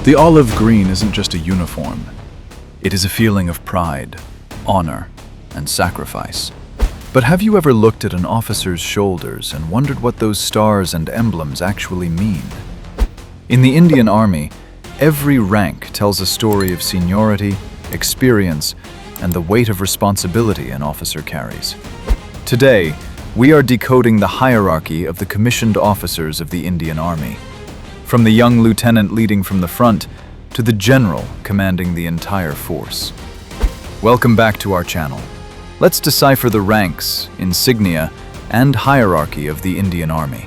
The olive green isn't just a uniform. It is a feeling of pride, honor, and sacrifice. But have you ever looked at an officer's shoulders and wondered what those stars and emblems actually mean? In the Indian Army, every rank tells a story of seniority, experience, and the weight of responsibility an officer carries. Today, we are decoding the hierarchy of the commissioned officers of the Indian Army. From the young lieutenant leading from the front to the general commanding the entire force. Welcome back to our channel. Let's decipher the ranks, insignia, and hierarchy of the Indian Army.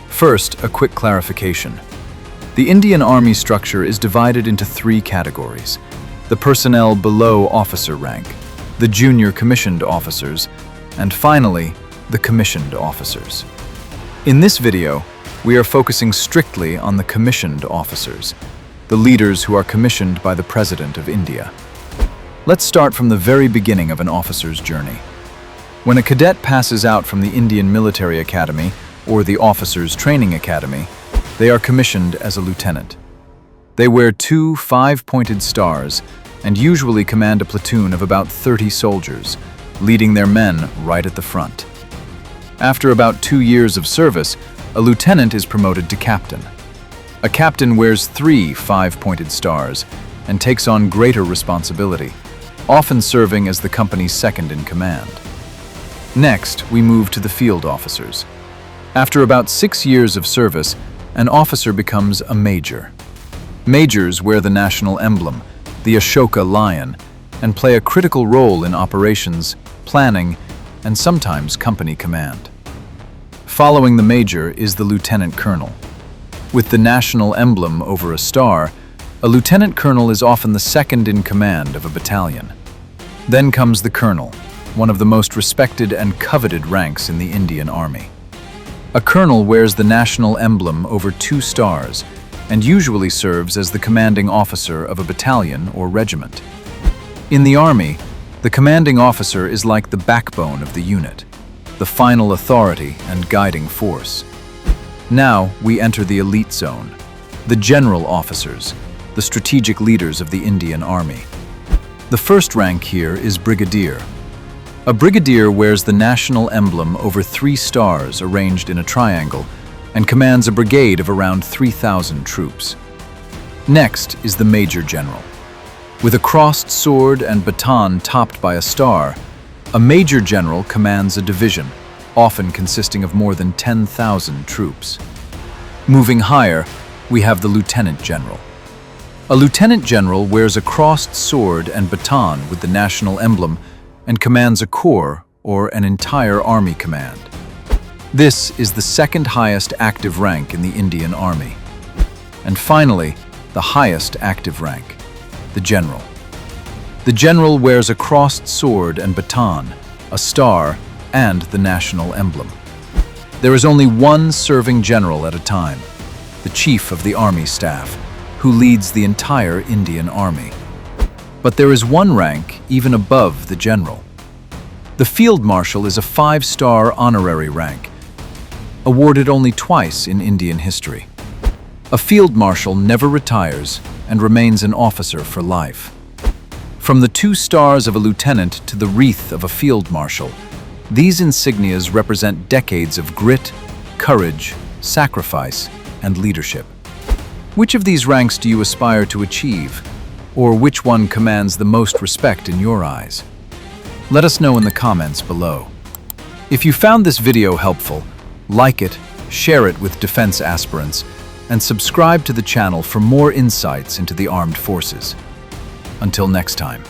First, a quick clarification. The Indian Army structure is divided into three categories: the personnel below officer rank, the junior commissioned officers, and finally, the commissioned officers. In this video, we are focusing strictly on the commissioned officers, the leaders who are commissioned by the President of India. Let's start from the very beginning of an officer's journey. When a cadet passes out from the Indian Military Academy or the Officers Training Academy, they are commissioned as a lieutenant. They wear 2 5-pointed stars and usually command a platoon of about 30 soldiers, leading their men right at the front. After about 2 years of service, a lieutenant is promoted to captain. A captain wears 3 5-pointed stars and takes on greater responsibility, often serving as the company's second in command. Next, we move to the field officers. After about 6 years of service, an officer becomes a major. Majors wear the national emblem, the Ashoka lion, and play a critical role in operations, planning, and sometimes company command. Following the major is the lieutenant colonel. With the national emblem over a star, a lieutenant colonel is often the second in command of a battalion. Then comes the colonel, one of the most respected and coveted ranks in the Indian Army. A colonel wears the national emblem over 2 stars and usually serves as the commanding officer of a battalion or regiment. In the Army, the commanding officer is like the backbone of the unit, the final authority and guiding force. Now we enter the elite zone, the general officers, the strategic leaders of the Indian Army. The first rank here is brigadier. A brigadier wears the national emblem over 3 stars arranged in a triangle and commands a brigade of around 3,000 troops. Next is the major general. With a crossed sword and baton topped by a star, a major general commands a division, often consisting of more than 10,000 troops. Moving higher, we have the lieutenant general. A lieutenant general wears a crossed sword and baton with the national emblem and commands a corps or an entire army command. This is the second highest active rank in the Indian Army. And finally, the highest active rank, the general. The general wears a crossed sword and baton, a star, and the national emblem. There is only one serving general at a time, the chief of the army staff, who leads the entire Indian Army. But there is one rank even above the general. The field marshal is a 5-star honorary rank, awarded only twice in Indian history. A field marshal never retires and remains an officer for life. From the 2 stars of a lieutenant to the wreath of a field marshal, these insignias represent decades of grit, courage, sacrifice, and leadership. Which of these ranks do you aspire to achieve, or which one commands the most respect in your eyes? Let us know in the comments below. If you found this video helpful, like it, share it with defense aspirants, and subscribe to the channel for more insights into the armed forces. Until next time.